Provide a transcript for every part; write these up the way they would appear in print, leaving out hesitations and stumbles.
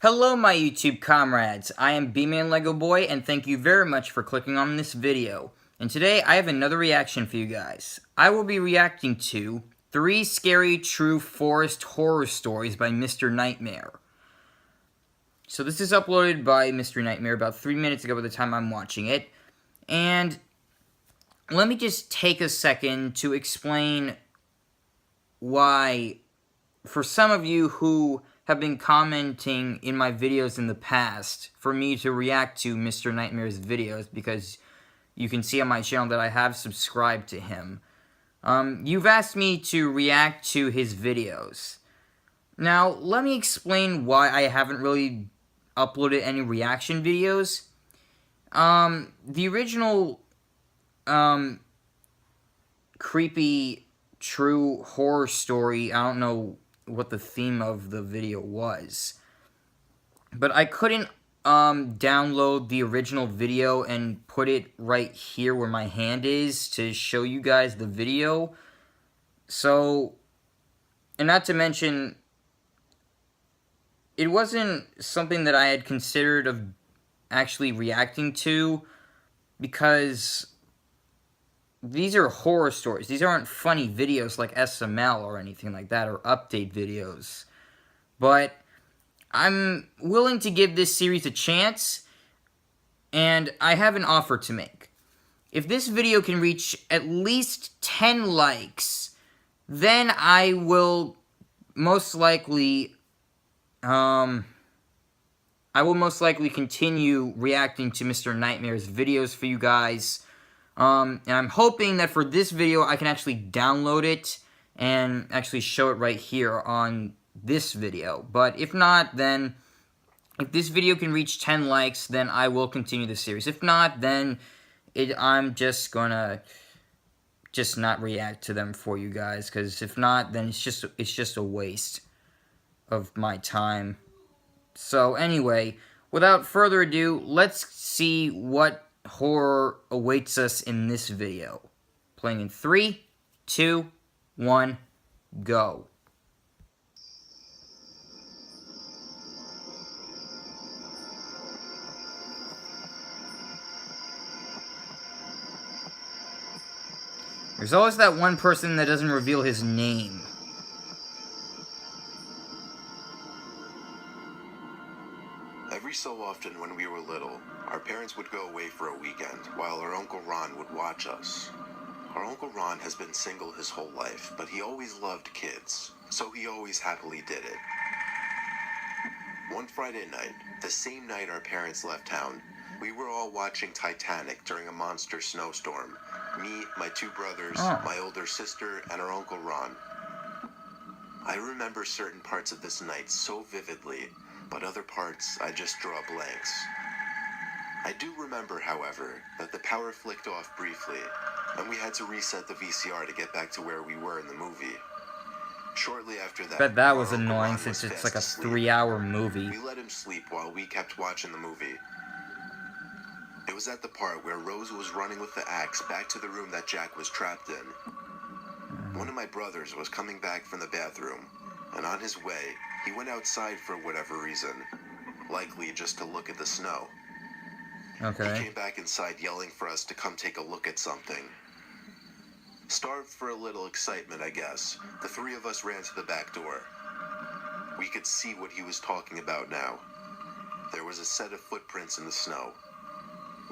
Hello my YouTube comrades, I am Bmanlegoboy and thank you very much for clicking on this video. And today I have another reaction for you guys. I will be reacting to 3 Scary True Forest Horror Stories by Mr. Nightmare. So this is uploaded by Mr. Nightmare about 3 minutes ago by the time I'm watching it. And let me just take a second to explain why, for some of you who have been commenting in my videos in the past for me to react to Mr. Nightmare's videos, because you can see on my channel that I have subscribed to him. You've asked me to react to his videos. Now, let me explain why I haven't really uploaded any reaction videos. The original, creepy true horror story, I don't know what the theme of the video was, but I couldn't download the original video and put it right here where my hand is to show you guys the video. So, and not to mention, it wasn't something that I had considered of actually reacting to, because these are horror stories. These aren't funny videos like SML or anything like that, or update videos. But I'm willing to give this series a chance, and I have an offer to make. If this video can reach at least 10 likes, then I will most likely, continue reacting to Mr. Nightmare's videos for you guys. And I'm hoping that for this video, I can actually download it and actually show it right here on this video. But if not, then if this video can reach 10 likes, then I will continue the series. If not, then I'm just gonna not react to them for you guys, because if not, then it's just a waste of my time. So anyway, without further ado, let's see what horror awaits us in this video. Playing in 3, 2, 1, go. There's always that one person that doesn't reveal his name. Every so often when we were little, our parents would go away for a weekend while our Uncle Ron would watch us. Our Uncle Ron has been single his whole life, but he always loved kids, so he always happily did it. One Friday night, the same night our parents left town, we were all watching Titanic during a monster snowstorm. Me, my 2 brothers, my older sister, and our Uncle Ron. I remember certain parts of this night so vividly, but other parts I just draw blanks. I do remember, however, that the power flicked off briefly, and we had to reset the VCR to get back to where we were in the movie. Shortly after that, Bet that was annoying since it's like a 3-hour movie. We let him sleep while we kept watching the movie. It was at the part where Rose was running with the axe back to the room that Jack was trapped in. One of my brothers was coming back from the bathroom, and on his way, he went outside for whatever reason, likely just to look at the snow. Okay. He came back inside yelling for us to come take a look at something. Starved for a little excitement, I guess, the 3 of us ran to the back door. We could see what he was talking about now. There was a set of footprints in the snow.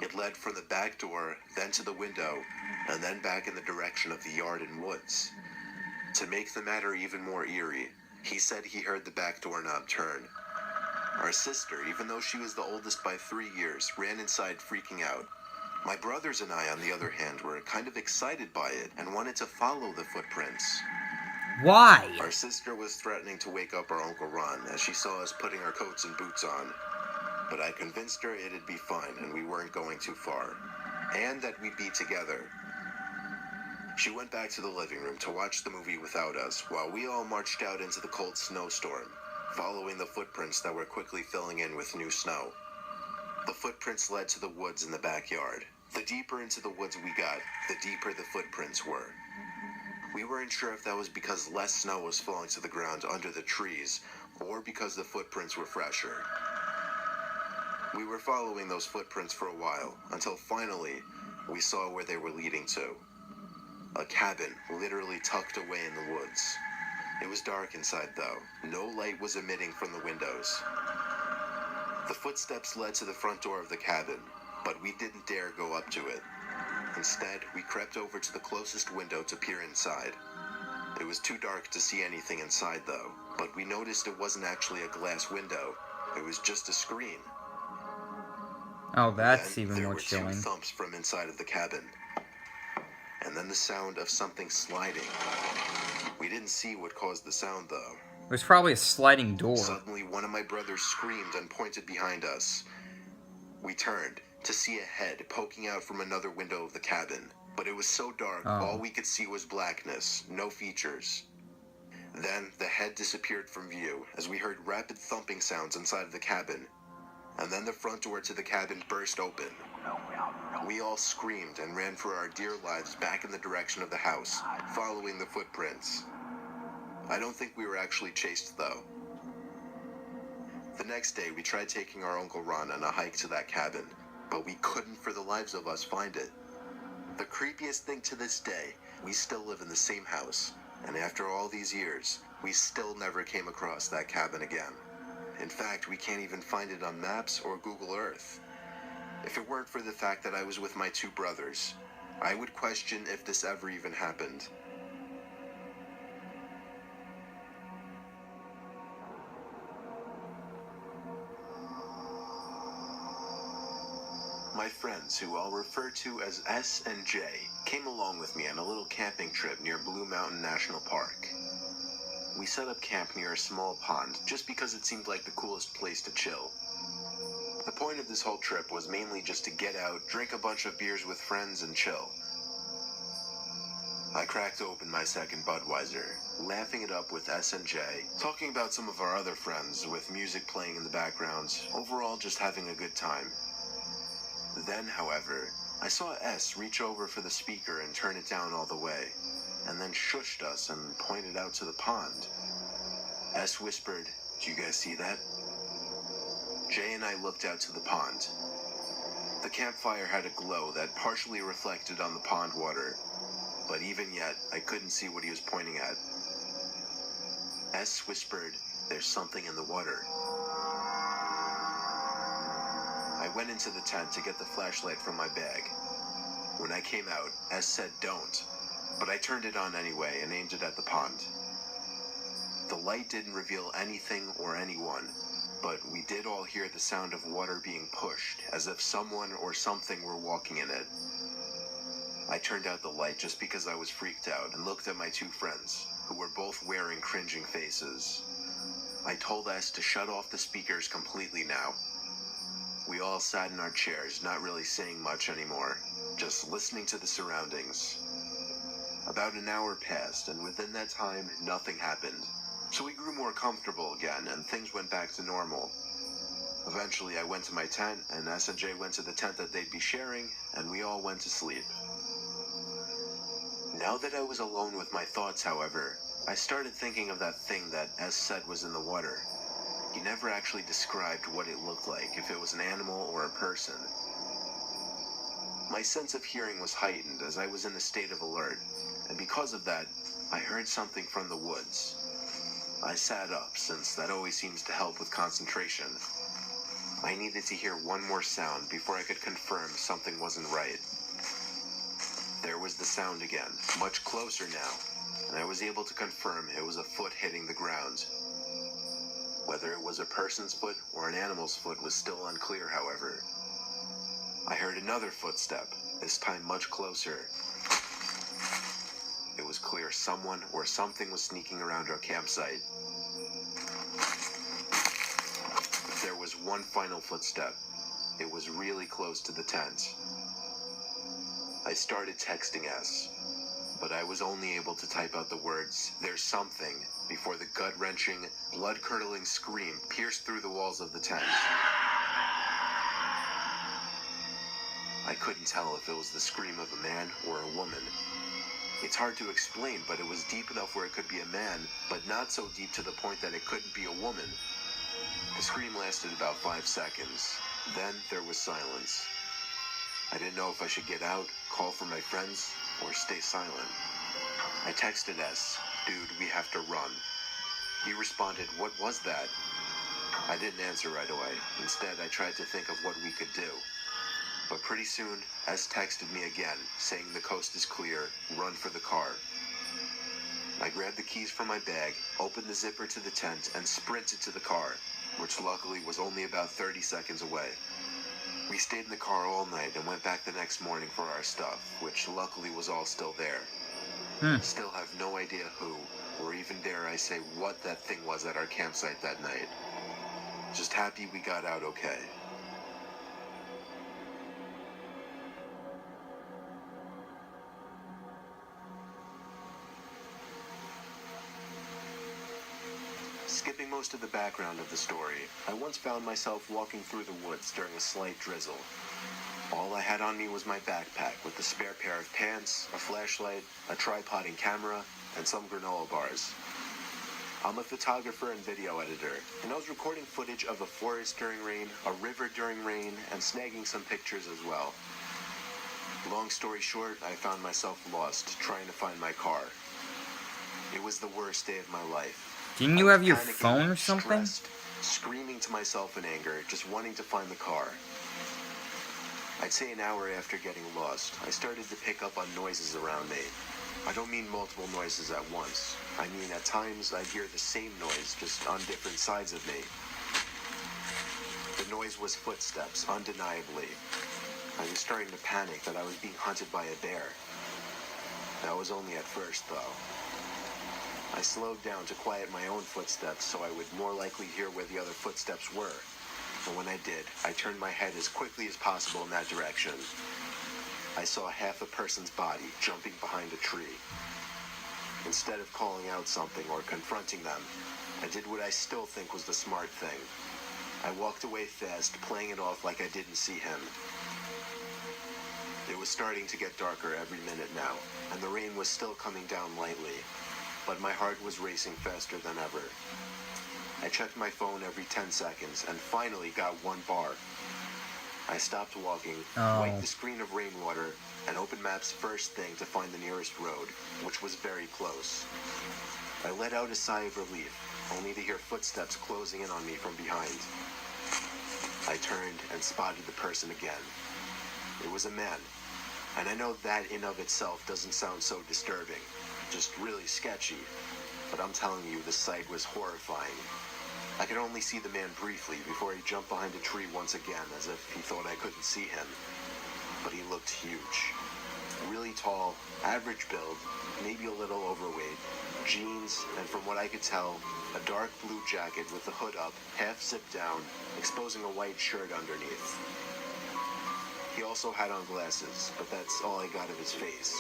It led from the back door, then to the window, and then back in the direction of the yard and woods. To make the matter even more eerie, he said he heard the back doorknob turn. Our sister, even though she was the oldest by 3 years, ran inside freaking out. My brothers and I, on the other hand, were kind of excited by it and wanted to follow the footprints. Why? Our sister was threatening to wake up our Uncle Ron as she saw us putting our coats and boots on. But I convinced her it'd be fine and we weren't going too far, and that we'd be together. She went back to the living room to watch the movie without us, while we all marched out into the cold snowstorm, following the footprints that were quickly filling in with new snow. The footprints led to the woods in the backyard. The deeper into the woods we got, the deeper the footprints were. We weren't sure if that was because less snow was falling to the ground under the trees, or because the footprints were fresher. We were following those footprints for a while, until finally, we saw where they were leading to. A cabin, literally tucked away in the woods. It was dark inside though. No light was emitting from the windows. The footsteps led to the front door of the cabin, but we didn't dare go up to it. Instead, we crept over to the closest window to peer inside. It was too dark to see anything inside though, but we noticed it wasn't actually a glass window. It was just a screen. Oh, that's Then even there more were two chilling. thumps from inside of the cabin. And then the sound of something sliding. We didn't see what caused the sound though. It was probably a sliding door. Suddenly, one of my brothers screamed and pointed behind us. We turned to see a head poking out from another window of the cabin. But it was so dark, all we could see was blackness, no features. Then, the head disappeared from view as we heard rapid thumping sounds inside of the cabin. And then the front door to the cabin burst open. We all screamed and ran for our dear lives back in the direction of the house, following the footprints. I don't think we were actually chased though. The next day we tried taking our Uncle Ron on a hike to that cabin, but we couldn't for the lives of us find it. The creepiest thing to this day, we still live in the same house, and after all these years, we still never came across that cabin again. In fact, we can't even find it on maps or Google Earth. If it weren't for the fact that I was with my two brothers, I would question if this ever even happened. My friends, who I'll refer to as S and J, came along with me on a little camping trip near Blue Mountain National Park. We set up camp near a small pond just because it seemed like the coolest place to chill. The point of this whole trip was mainly just to get out, drink a bunch of beers with friends, and chill. I cracked open my second Budweiser, laughing it up with S and J, talking about some of our other friends with music playing in the background, overall just having a good time. Then, however, I saw S reach over for the speaker and turn it down all the way, and then shushed us and pointed out to the pond. S whispered, "Do you guys see that?" Jay and I looked out to the pond. The campfire had a glow that partially reflected on the pond water, but even yet, I couldn't see what he was pointing at. S whispered, "There's something in the water." I went into the tent to get the flashlight from my bag. When I came out, S said don't, but I turned it on anyway and aimed it at the pond. The light didn't reveal anything or anyone, but we did all hear the sound of water being pushed, as if someone or something were walking in it. I turned out the light just because I was freaked out and looked at my two friends, who were both wearing cringing faces. I told S to shut off the speakers completely now. We all sat in our chairs, not really saying much anymore, just listening to the surroundings. About an hour passed, and within that time, nothing happened. So we grew more comfortable again, and things went back to normal. Eventually, I went to my tent, and S and J went to the tent that they'd be sharing, and we all went to sleep. Now that I was alone with my thoughts, however, I started thinking of that thing that S said was in the water. He never actually described what it looked like, if it was an animal or a person. My sense of hearing was heightened as I was in a state of alert, and because of that, I heard something from the woods. I sat up, since that always seems to help with concentration. I needed to hear one more sound before I could confirm something wasn't right. There was the sound again, much closer now, and I was able to confirm it was a foot hitting the ground. Whether it was a person's foot or an animal's foot was still unclear, however. I heard another footstep, this time much closer. It was clear someone or something was sneaking around our campsite. There was one final footstep. It was really close to the tent. I started texting S, but I was only able to type out the words, "There's something," before the gut-wrenching, blood-curdling scream pierced through the walls of the tent. I couldn't tell if it was the scream of a man or a woman. It's hard to explain, but it was deep enough where it could be a man, but not so deep to the point that it couldn't be a woman. The scream lasted about 5 seconds. Then there was silence. I didn't know if I should get out, call for my friends, or stay silent. I texted S, "Dude, we have to run." He responded, "What was that?" I didn't answer right away. Instead, I tried to think of what we could do. But pretty soon, S texted me again, saying the coast is clear, run for the car. I grabbed the keys from my bag, opened the zipper to the tent, and sprinted to the car, which luckily was only about 30 seconds away. We stayed in the car all night and went back the next morning for our stuff, which luckily was all still there. Still have no idea who, or even dare I say what that thing was at our campsite that night. Just happy we got out okay. Skipping most of the background of the story, I once found myself walking through the woods during a slight drizzle. All I had on me was my backpack with a spare pair of pants, a flashlight, a tripod and camera, and some granola bars. I'm a photographer and video editor, and I was recording footage of a forest during rain, a river during rain, and snagging some pictures as well. Long story short, I found myself lost, trying to find my car. It was the worst day of my life. Didn't you have your phone or something? Stressed, screaming to myself in anger, just wanting to find the car. I'd say an hour after getting lost, I started to pick up on noises around me. I don't mean multiple noises at once. I mean at times I'd hear the same noise, just on different sides of me. The noise was footsteps, undeniably. I was starting to panic that I was being hunted by a bear. That was only at first, though. I slowed down to quiet my own footsteps so I would more likely hear where the other footsteps were. And when I did, I turned my head as quickly as possible in that direction. I saw half a person's body jumping behind a tree. Instead of calling out something or confronting them, I did what I still think was the smart thing. I walked away fast, playing it off like I didn't see him. It was starting to get darker every minute now, and the rain was still coming down lightly, but my heart was racing faster than ever. I checked my phone every 10 seconds and finally got one bar. I stopped walking, wiped the screen of rainwater, and opened maps first thing to find the nearest road, which was very close. I let out a sigh of relief, only to hear footsteps closing in on me from behind. I turned and spotted the person again. It was a man, and I know that in of itself doesn't sound so disturbing, just really sketchy, but I'm telling you, the sight was horrifying. I could only see the man briefly before he jumped behind a tree once again, as if he thought I couldn't see him. But he looked huge. Really tall, average build, maybe a little overweight, jeans, and from what I could tell, a dark blue jacket with the hood up, half zipped down, exposing a white shirt underneath. He also had on glasses, but that's all I got of his face.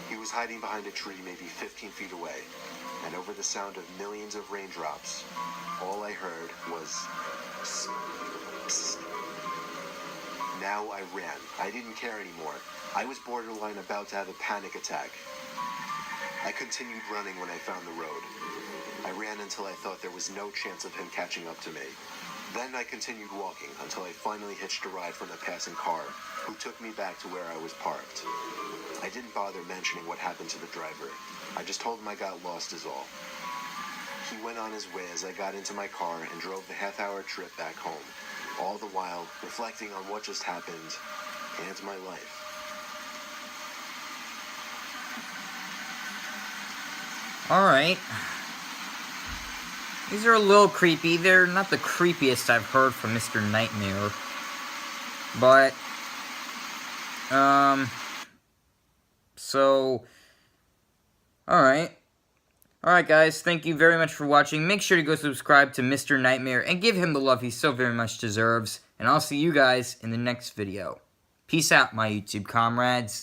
He was hiding behind a tree maybe 15 feet away, and over the sound of millions of raindrops, all I heard was psst, psst. Now I ran. I didn't care anymore. I was borderline about to have a panic attack. I continued running when I found the road. I ran until I thought there was no chance of him catching up to me. Then I continued walking until I finally hitched a ride from a passing car, who took me back to where I was parked. I didn't bother mentioning what happened to the driver. I just told him I got lost is all. He went on his way as I got into my car and drove the half-hour trip back home, all the while reflecting on what just happened and my life. Alright. These are a little creepy. They're not the creepiest I've heard from Mr. Nightmare. But, so, alright. Alright guys, thank you very much for watching. Make sure to go subscribe to Mr. Nightmare and give him the love he so very much deserves. And I'll see you guys in the next video. Peace out, my YouTube comrades.